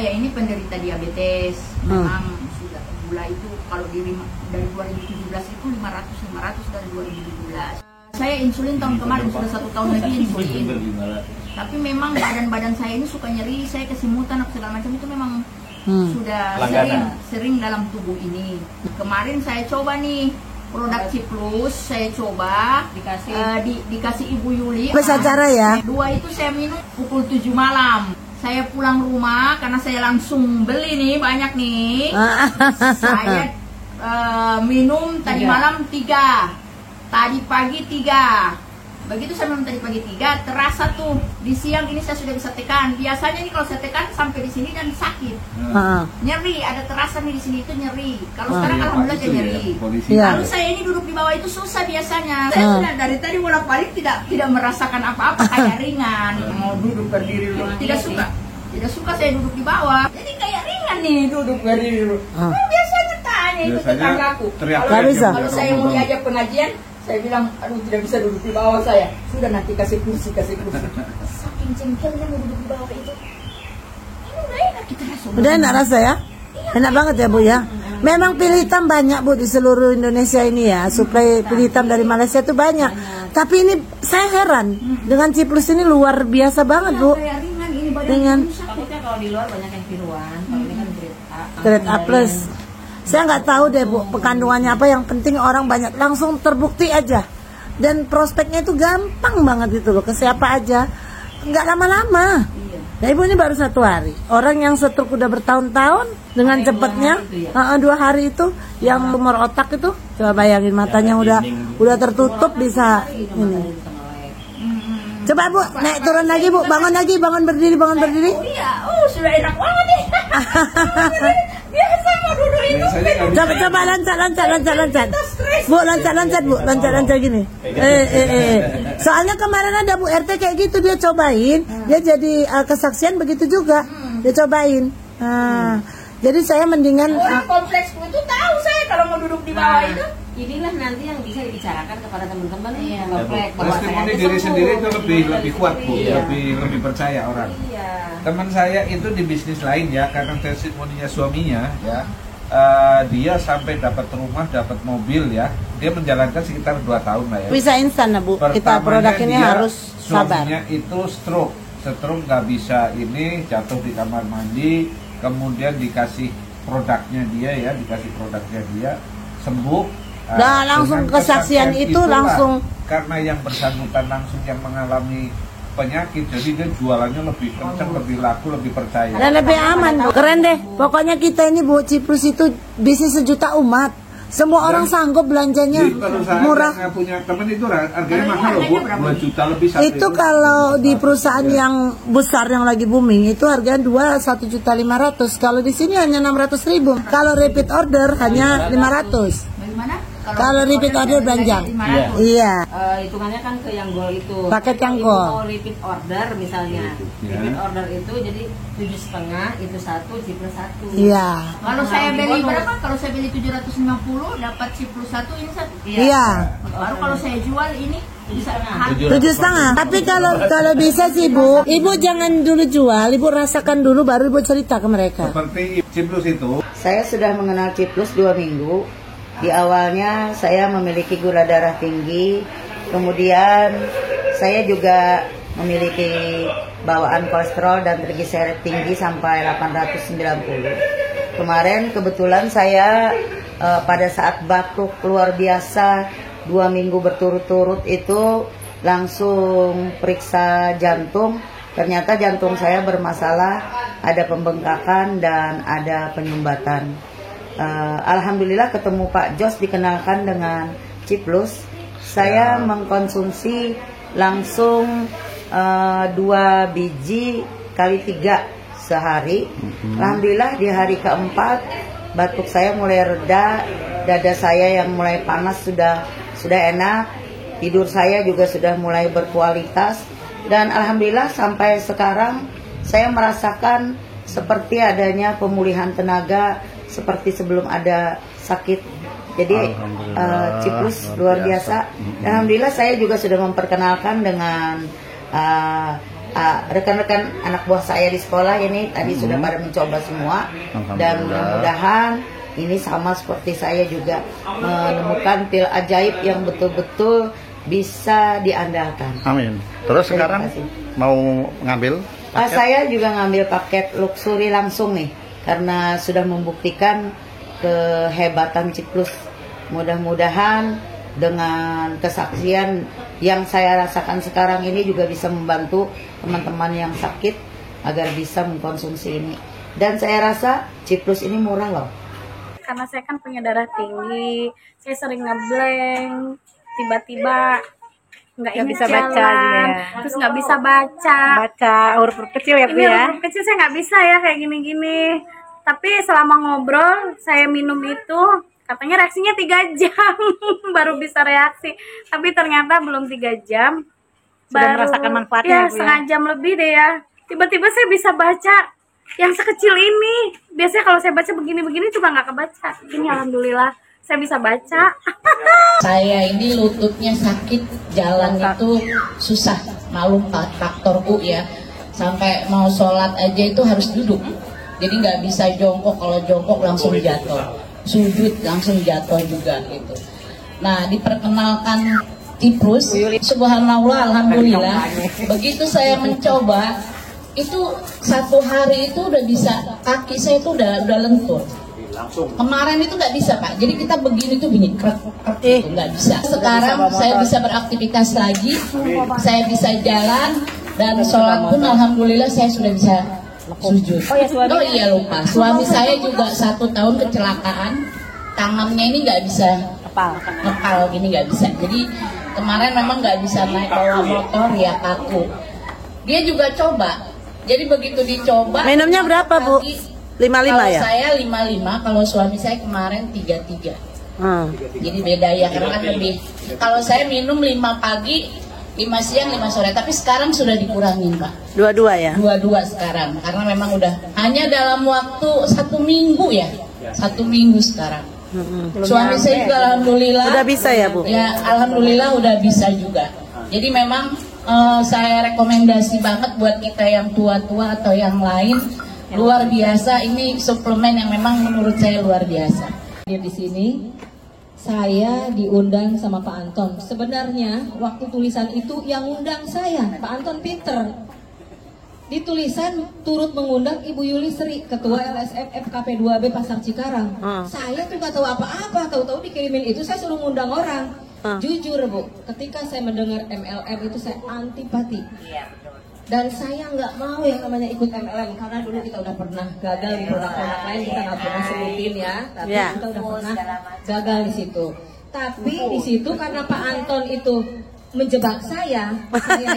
saya ini penderita diabetes. Memang sudah gula itu kalau dari 2017 itu 500 dari 2017. Saya insulin tahun kemarin sudah 1 tahun lagi insulin. Tapi memang badan saya ini suka nyeri, saya kesimutan atau segala macam itu memang sudah sering dalam tubuh ini. Kemarin saya coba nih produk Ciplus, saya coba dikasih Ibu Yuli. Bisa cara ya? 2 itu saya minum pukul 7 malam. Saya pulang rumah karena saya langsung beli nih banyak nih. Saya minum tadi malam 3. Tadi pagi 3. Begitu saya minum tadi pagi 3, terasa tuh di siang ini saya sudah bisa tekan. Biasanya nih kalau saya tekan sampai di sini dan sakit. Nyeri, ada terasa nih di sini itu nyeri. Kalau sekarang alhamdulillah aja nyeri. Lalu saya ini duduk di bawah itu susah biasanya. Saya sudah dari tadi bolak-balik tidak merasakan apa-apa, kayak ringan. Mau duduk berdiri dulu tidak suka. Tidak suka saya duduk di bawah. Jadi kayak ringan nih duduk berdiri dulu. Biasanya tanya itu tetanggaku. Kalau saya mau diajak pengajian, saya bilang, aduh tidak bisa duduk di bawah saya. Sudah nanti kasih kursi. Saking jengkelnya mau duduk di bawah itu. Ini udah enak kita rasa. Udah enak rasa ya? Enak banget ya Bu ya? Memang pil hitam banyak Bu di seluruh Indonesia ini ya. Suplai pil hitam dari Malaysia itu banyak. Tapi ini saya heran. Dengan Ciplus ini luar biasa banget Bu. Kayak ringan ini badan. Dengan takutnya kalau di luar banyak yang tiruan. Kalau ini kan grade A plus. Saya nggak tahu deh Bu kandungannya apa, yang penting orang banyak langsung terbukti aja, dan prospeknya itu gampang banget gitu loh, ke siapa aja, nggak lama-lama. Nah Ibu ini baru 1 hari, orang yang stroke udah bertahun-tahun dengan cepatnya 2 hari itu, yang tumor otak itu, coba bayangin matanya udah tertutup bisa ini. Coba Bu naik turun lagi Bu, bangun berdiri. Oh iya, sudah enak banget nih. Biasa mau duduk itu. Coba loncat. Bu loncat gini. Soalnya kemarin ada Bu RT kayak gitu, dia cobain, dia jadi kesaksian begitu juga, dia cobain. Jadi saya mendingan kompleksku itu tahu saya kalau mau duduk di bawah itu. Inilah nanti yang bisa dibicarakan kepada teman-teman testimoni diri sendiri itu lebih kuat Bu, lebih percaya orang. Teman saya itu di bisnis lain ya, karena testimoninya suaminya ya, dia sampai dapat rumah, dapat mobil ya, dia menjalankan sekitar 2 tahun lah ya. Bisa instan lah Bu, kita produk ini harus sabar. Suaminya itu stroke nggak bisa ini, jatuh di kamar mandi, kemudian dikasih produknya dia sembuh. Nah langsung kesaksian itu langsung karena yang bersangkutan langsung yang mengalami penyakit, jadi dia jualannya lebih kencang, lebih laku, lebih percaya dan lebih aman Bu. Keren deh pokoknya kita ini Bu. Ciplus itu bisnis 1 juta umat, semua orang sanggup belanjanya, murah. Saya punya temen itu harganya mahal loh Bu, 2 juta lebih. Itu kalau di perusahaan yang besar yang lagi booming itu harganya 1.500.000. Kalau di sini hanya 600.000. Kalau repeat order hanya 500. Bagaimana? Kalau repeat order belanjang. Iya. Hitungannya kan ke yang gold itu. Paket yang Kalau gold. mau repeat order misalnya. Repeat order itu jadi 7,5 itu 1 Ciplus 1. Iya. Kalau saya beli berapa? Kalau saya beli 750 dapat Ciplus 1 ini 1. Iya. Baru kalau saya jual ini bisa 7,5. Tapi kalau bisa sih Bu, Ibu jangan dulu jual, Ibu rasakan dulu baru Ibu cerita ke mereka. Seperti Ciplus itu. Saya sudah mengenal Ciplus 2 minggu. Di awalnya saya memiliki gula darah tinggi, kemudian saya juga memiliki bawaan kolesterol dan trigliserid tinggi sampai 890. Kemarin kebetulan saya pada saat batuk luar biasa 2 minggu berturut-turut itu langsung periksa jantung. Ternyata jantung saya bermasalah, ada pembengkakan dan ada penyumbatan. Alhamdulillah ketemu Pak Jos, dikenalkan dengan Ciplus. Saya mengkonsumsi langsung 2 biji kali 3 sehari. Alhamdulillah di hari keempat batuk saya mulai reda, dada saya yang mulai panas sudah enak, tidur saya juga sudah mulai berkualitas, dan alhamdulillah sampai sekarang saya merasakan seperti adanya pemulihan tenaga seperti sebelum ada sakit. Jadi Ciplus luar biasa. Alhamdulillah saya juga sudah memperkenalkan dengan rekan-rekan anak buah saya di sekolah ini tadi sudah pada mencoba semua, dan mudah-mudahan ini sama seperti saya juga menemukan pil ajaib yang betul-betul bisa diandalkan. Amin. Terus sekarang mau ngambil paket? Saya juga ngambil paket luxury langsung nih, karena sudah membuktikan kehebatan Ciplus. Mudah-mudahan dengan kesaksian yang saya rasakan sekarang ini juga bisa membantu teman-teman yang sakit agar bisa mengkonsumsi ini. Dan saya rasa Ciplus ini murah loh. Karena saya kan punya darah tinggi, saya sering ngeblank, tiba-tiba nggak bisa baca juga ya. Terus nggak bisa baca huruf kecil ya Bu ya. Huruf kecil saya nggak bisa ya kayak gini-gini. Tapi selama ngobrol saya minum itu, katanya reaksinya 3 jam baru bisa reaksi. Tapi ternyata belum 3 jam. Sudah baru merasakan manfaatnya, Bu, ya? setengah jam lebih deh ya. Tiba-tiba saya bisa baca yang sekecil ini. Biasanya kalau saya baca begini-begini cuma nggak kebaca. Ini alhamdulillah saya bisa baca. Saya ini lututnya sakit, jalan itu susah, malum faktorku ya. Sampai mau sholat aja itu harus duduk. Jadi nggak bisa jongkok, kalau jongkok langsung jatuh. Sujud langsung jatuh juga gitu. Nah, diperkenalkan Ciplus, subhanallah, alhamdulillah. Begitu saya mencoba, itu 1 hari itu udah bisa, kaki saya itu udah lentur. Kemarin itu nggak bisa Pak, jadi kita begini tuh bunyi krek gitu, nggak bisa. Sekarang saya bisa beraktivitas lagi, saya bisa jalan, dan sholat pun alhamdulillah saya sudah bisa sujud. Oh iya lupa, suami saya juga 1 tahun kecelakaan, tangannya ini nggak bisa ngepal gini, nggak bisa. Jadi kemarin memang nggak bisa naik bawa motor ya, kaku. Dia juga coba, jadi begitu dicoba. Minumnya berapa Bu? 55 kalau ya? Saya 55, kalau suami saya kemarin 33. Jadi beda ya, karena kan lebih. Kalau saya minum 5 pagi, 5 siang, 5 sore. Tapi sekarang sudah dikurangin Pak. Dua-dua ya? Dua-dua sekarang, karena memang udah hanya dalam waktu 1 minggu ya. 1 minggu sekarang. Suami saya juga alhamdulillah. Udah bisa ya Bu? Ya alhamdulillah udah bisa juga. Jadi memang saya rekomendasi banget buat kita yang tua-tua atau yang lain. Luar biasa, ini suplemen yang memang menurut saya luar biasa. Di sini saya diundang sama Pak Anton. Sebenarnya waktu tulisan itu yang undang saya, Pak Anton Peter. Di tulisan turut mengundang Ibu Yuli Sri, Ketua LSM FKP 2B Pasar Cikarang. Saya tuh gak tahu apa-apa, tahu-tahu dikirimin itu saya suruh ngundang orang. Jujur Bu, ketika saya mendengar MLM itu saya antipati. Dan saya nggak mau yang namanya ikut MLM, karena dulu kita udah pernah gagal di produk-produk lain, kita nggak pernah sebutin ya, tapi kita udah pernah gagal di situ. Tapi di situ karena Pak Anton itu menjebak saya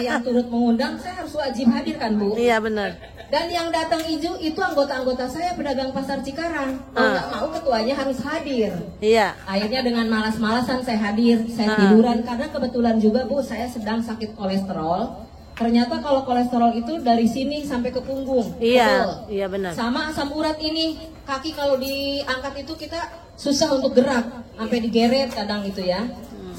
yang turut mengundang, saya harus wajib hadir kan Bu? Iya benar. Dan yang datang itu anggota-anggota saya pedagang pasar Cikarang. Mau nggak mau ketuanya harus hadir. Iya. Akhirnya dengan malas-malasan saya hadir, saya tiduran karena kebetulan juga Bu saya sedang sakit kolesterol. Ternyata kalau kolesterol itu dari sini sampai ke punggung. Iya, betul. iya benar. Sama asam urat ini, kaki kalau diangkat itu kita susah untuk gerak, sampai digeret kadang gitu ya.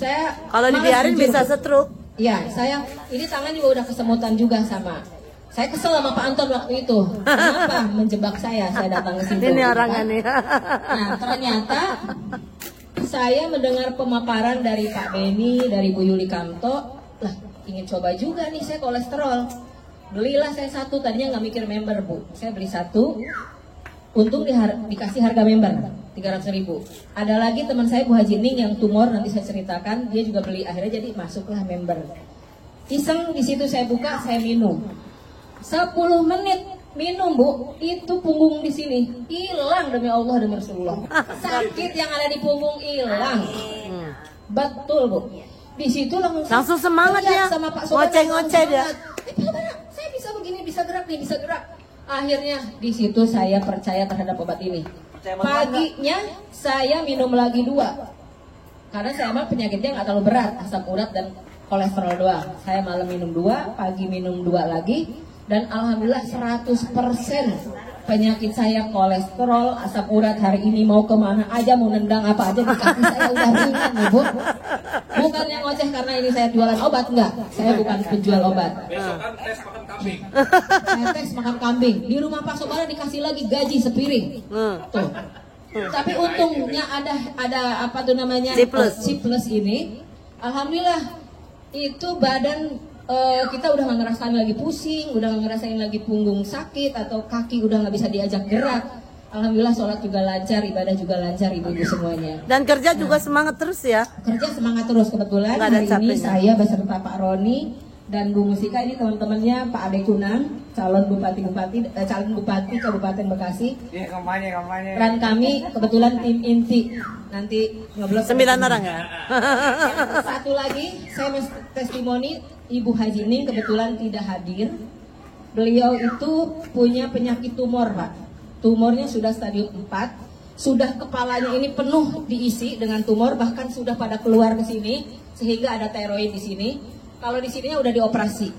Saya kalau dibiarin bisa stroke. Iya, saya ini tangan juga udah kesemutan juga sama. Saya kesel sama Pak Anton waktu itu. Kenapa menjebak saya datang ke sini. Ini orang aneh. Nah, ternyata saya mendengar pemaparan dari Pak Beni, dari Bu Yuli Kamto, lah ingin coba juga nih saya kolesterol. Belilah saya 1, tadinya nggak mikir member Bu. Saya beli 1, untung dikasih harga member 300.000. Ada lagi teman saya Bu Haji Ning yang tumor, nanti saya ceritakan, dia juga beli, akhirnya jadi masuklah member. Iseng di situ saya buka, saya minum. 10 menit minum Bu, itu punggung di sini hilang demi Allah demi Rasulullah. Sakit yang ada di punggung hilang. Betul Bu. Di situ langsung semangat ya, sama Pak ngoceh-ngoceh dia. Saya bisa begini, bisa gerak nih, bisa gerak. Akhirnya di situ saya percaya terhadap obat ini. Paginya saya minum lagi 2, karena saya emang penyakitnya nggak terlalu berat, asam urat dan kolesterol doang. Saya malam minum 2, pagi minum 2 lagi, dan alhamdulillah 100% penyakit saya kolesterol, asam urat, hari ini mau kemana aja, mau nendang apa aja di kaki saya udah ringan nih Bu. Bukan yang ngoceh karena ini saya jualan obat, enggak. Saya bukan penjual obat. Besokan tes makan kambing. Saya tes makan kambing. Di rumah Pak Sobana dikasih lagi gaji sepiring. Tuh. Tapi untungnya ada apa tuh namanya? C+ ini. Alhamdulillah itu badan kita udah nggak ngerasain lagi pusing, udah nggak ngerasain lagi punggung sakit atau kaki udah nggak bisa diajak gerak. Alhamdulillah sholat juga lancar, ibadah juga lancar ibu-ibu semuanya. Dan kerja juga semangat terus ya? Kerja semangat terus, kebetulan hari ini saya beserta Pak Roni dan Bu Musika, ini teman-temannya Pak Ade Kunang, calon bupati Kabupaten Bekasi. Iya, kampanye. Dan kami kebetulan tim inti. Nanti ngobrol 9 orang ya. Satu lagi saya testimoni Ibu Haji Ning kebetulan tidak hadir. Beliau itu punya penyakit tumor, Pak. Tumornya sudah stadium 4. Sudah kepalanya ini penuh diisi dengan tumor, bahkan sudah pada keluar ke sini sehingga ada tiroid di sini. Kalau di sininya udah dioperasi.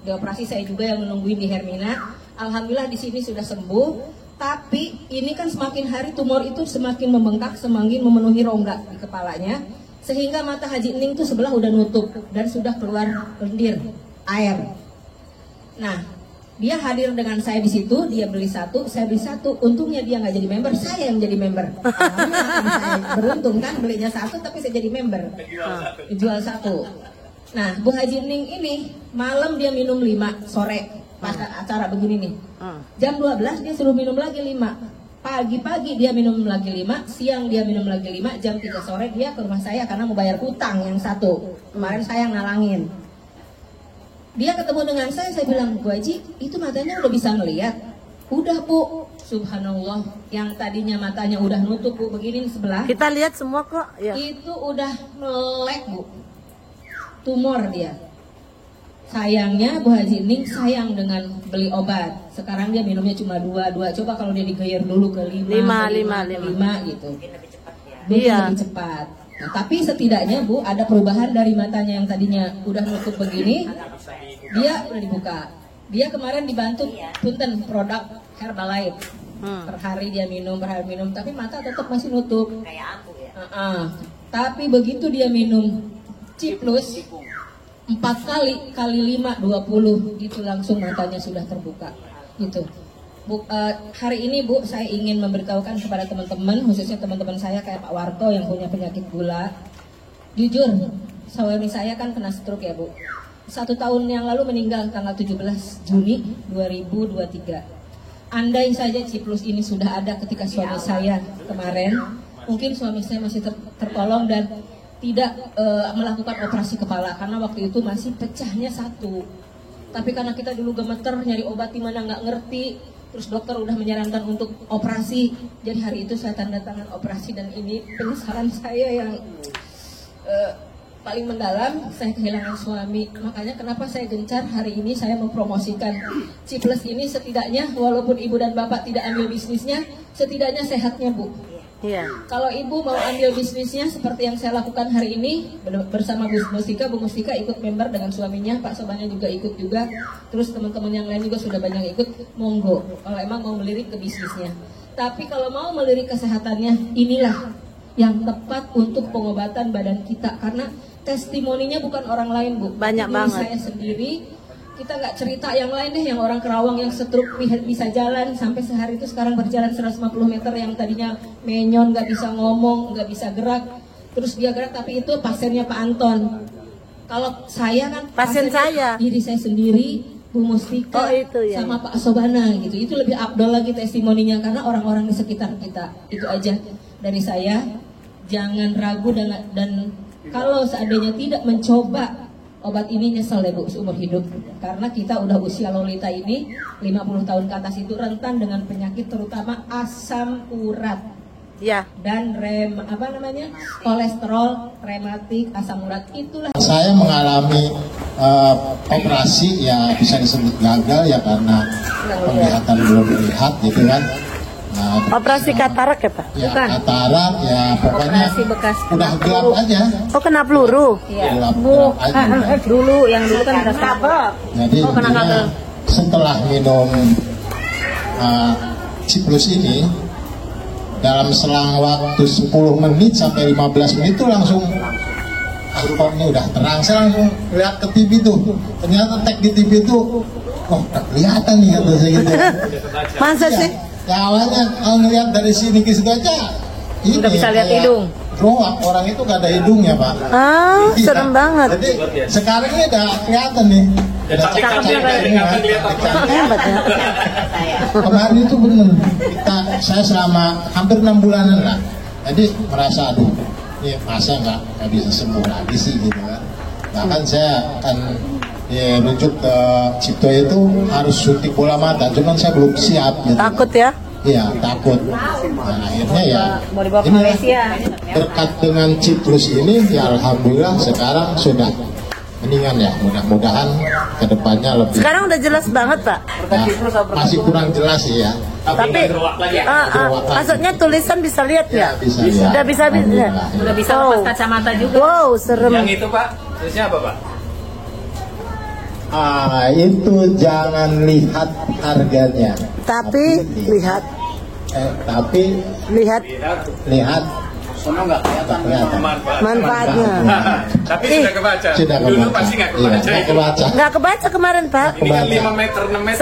Dioperasi saya juga yang menungguin di Hermina. Alhamdulillah di sini sudah sembuh. Tapi ini kan semakin hari tumor itu semakin membengkak, semakin memenuhi rongga di kepalanya. Sehingga mata Haji Ning tuh sebelah udah nutup dan sudah keluar lendir air. Nah, dia hadir dengan saya di situ, dia beli satu, saya beli satu. Untungnya dia nggak jadi member, saya yang jadi member. Saya beruntung kan belinya satu, tapi saya jadi member. Jual satu. Nah, Bu Haji Ning ini malam dia minum 5 sore pas acara begini nih. Jam 12 dia suruh minum lagi 5. Pagi-pagi dia minum lagi 5, siang dia minum lagi 5, jam 3 sore dia ke rumah saya karena mau bayar hutang yang satu. Kemarin saya yang nalangin. Dia ketemu dengan saya bilang, Bu Haji, itu matanya udah bisa ngelihat? Udah Bu, subhanallah, yang tadinya matanya udah nutup Bu, begini sebelah. Kita lihat semua kok. Ya. Itu udah melek Bu, tumor dia. Sayangnya Bu Haji Ning sayang dengan beli obat. Sekarang dia minumnya cuma 2. Coba kalau dia digayar dulu ke 5 gitu. Mungkin lebih cepat ya. Lebih cepat. Nah, tapi setidaknya Bu ada perubahan dari matanya yang tadinya udah nutup begini, dia udah dibuka. Dia kemarin dibantu punten produk Herbalife. Per hari dia minum, tapi mata tetap masih nutup. Kayak aku ya. Tapi begitu dia minum C+, 4 kali 5 20 itu langsung matanya sudah terbuka gitu. Bu, hari ini Bu saya ingin memberitahukan kepada teman-teman, khususnya teman-teman saya kayak Pak Warto yang punya penyakit gula. Jujur, suami saya kan kena stroke ya Bu. 1 tahun yang lalu meninggal tanggal 17 Juni 2023. Andai saja C+ ini sudah ada ketika suami saya kemarin, mungkin suami saya masih tertolong dan tidak melakukan operasi kepala karena waktu itu masih pecahnya 1. Tapi karena kita dulu gemeter nyari obat di mana nggak ngerti, terus dokter udah menyarankan untuk operasi. Jadi hari itu saya tanda tangan operasi dan ini penyesalan saya yang paling mendalam. Saya kehilangan suami, makanya kenapa saya gencar hari ini saya mempromosikan C+ ini. Setidaknya walaupun ibu dan bapak tidak ambil bisnisnya, setidaknya sehatnya Bu. Iya. Kalau ibu mau ambil bisnisnya seperti yang saya lakukan hari ini bersama Bu Mustika ikut member dengan suaminya, Pak Sobanya juga ikut juga, terus teman-teman yang lain juga sudah banyak ikut, monggo. Kalau emang mau melirik ke bisnisnya, tapi kalau mau melirik kesehatannya, inilah yang tepat untuk pengobatan badan kita karena testimoninya bukan orang lain Bu, banyak ini banget. Saya sendiri. Kita nggak cerita yang lain deh, yang orang Kerawang yang stroke bisa jalan sampai sehari itu sekarang berjalan 150 meter, yang tadinya menyon, nggak bisa ngomong, nggak bisa gerak, terus dia gerak. Tapi itu pasiennya Pak Anton. Kalau saya kan pasien saya, diri saya sendiri, Bu Mustika, sama Pak Sobana gitu. Itu lebih abdol lagi testimoninya karena orang-orang di sekitar kita. Itu aja dari saya. Jangan ragu dan kalau seandainya tidak mencoba obat ini nyesel deh Bu seumur hidup. Karena kita udah usia Lolita ini 50 tahun ke atas itu rentan dengan penyakit terutama asam urat. Ya. Dan kolesterol, rematik, asam urat itulah. Saya mengalami operasi ya bisa disebut gagal ya karena penglihatan belum melihat gitu kan. Operasi katarak ya Pak? Ya, bukan. Katarak ya pokoknya udah gelap aja. Oh kena peluru? Iya. Gelap aja. Dulu yang dulu kan kena kabel. Jadi setelah minum Ciplus ini dalam selang waktu 10 menit sampai 15 menit itu langsung kok ini udah terang. Saya langsung lihat ke TV tuh, ternyata tag di TV tuh oh kelihatan nih kata saya gitu. Masa sih? Ya awalnya kalau ngeliat dari sini ke situ aja ini udah bisa lihat hidung. Roak, orang itu gak ada hidungnya Pak. Ah, Iya. serem banget. Jadi sekarang ini udah kelihatan nih. Udah Hebat ya. Kemarin itu bener, saya selama hampir 6 bulanan lah. Jadi merasa aduh, ini masa nggak bisa sembuh lagi sih gitu kan. Bahkan saya akan rujuk ke Cipto itu harus suntik bola mata, cuman saya belum siap gitu. Takut ya? Iya takut. Nah, akhirnya ya ini berkat dengan Ciplus ini ya alhamdulillah sekarang sudah mendingan ya, mudah-mudahan kedepannya lebih. Sekarang udah jelas banget Pak. Nah, masih kurang jelas sih ya. Tapi maksudnya tulisan bisa lihat ya? Bisa lihat. Udah bisa lihat. Udah bisa lepas kacamata juga. Wow, serem. Yang itu Pak, tulisnya apa Pak? Itu jangan lihat harganya. Tapi lihat lihat kelihatan. manfaatnya. Tapi sudah kebaca. Sudah Dulu kebaca. pasti nggak Iya, kebaca. nggak kebaca. Nggak kebaca kemarin Pak. Ini kan 5 meter, 6 meter.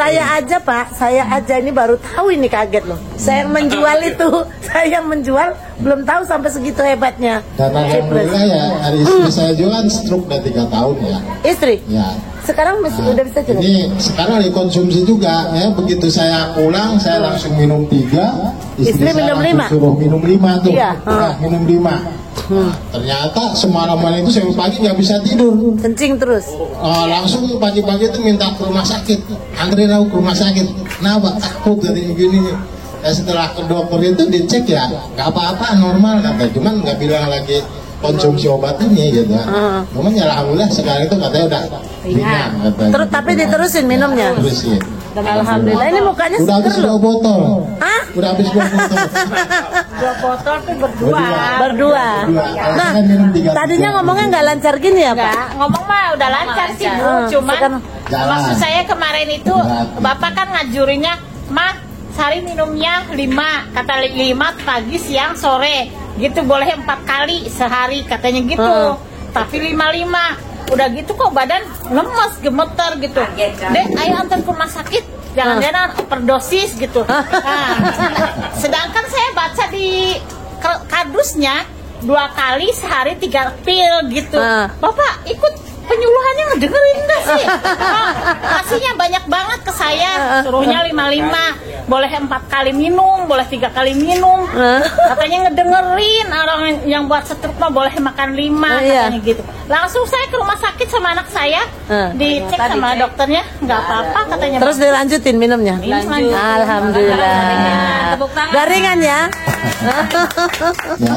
Saya aja ini baru tahu, ini kaget loh. Saya yang menjual itu, saya yang menjual belum tahu sampai segitu hebatnya. Dan alhamdulillah ya, hari istri saya juga kan stroke udah 3 tahun ya. Istri? Ya. Sekarang masih udah bisa jalan? Ini sekarang dikonsumsi juga ya. Begitu saya pulang, saya langsung minum 3. Istri minum 5? Suruh minum 5 tuh. Iya. Nah, minum 5. Nah, ternyata semalaman itu sampai pagi nggak bisa tidur. Kencing terus? Langsung pagi-pagi itu minta ke rumah sakit. Anterin aku ke rumah sakit. Kenapa? Takut dari begini. Ya, setelah ke dokter itu dicek ya nggak apa-apa, normal kata. Cuman nggak bilang lagi konsumsi obat ini gitu. Cuman ya alhamdulillah sekarang itu katanya udah ringan katanya. Terus tapi diterusin minumnya? Terusin. Dan alhamdulillah ini mukanya Udah habis seger 2 loh. botol. Hah? Udah habis 2 botol. 2 botol tuh berdua. Berdua. Nah, Saya minum 3. tadinya ngomongnya nggak lancar gini ya Pak? Enggak, ngomong mah udah lancar sih Bu, cuman Jalan. maksud saya kemarin itu Bapak kan ngajurinnya, "Mah, sehari minumnya 5, kata 5 pagi, siang, sore, gitu boleh 4 kali sehari katanya gitu." Tapi 5 udah gitu kok badan lemes, gemeter gitu. Dek, ayo antar ke rumah sakit, jangan-jangan overdosis gitu. Nah, sedangkan saya baca di kardusnya 2 kali sehari 3 pil gitu. Bapak ikut penyuluhannya ngedengerin nggak sih? Kasihnya banyak banget ke saya, suruhnya 5, boleh 4 kali minum, boleh 3 kali minum. Katanya ngedengerin, orang yang buat stroke mah boleh makan 5 katanya gitu. Langsung saya ke rumah sakit sama anak saya, dicek sama dokternya, nggak apa-apa katanya. Terus dilanjutin minumnya? Lanjut. Alhamdulillah. Tepuk tangan. Garingan ya? Ya.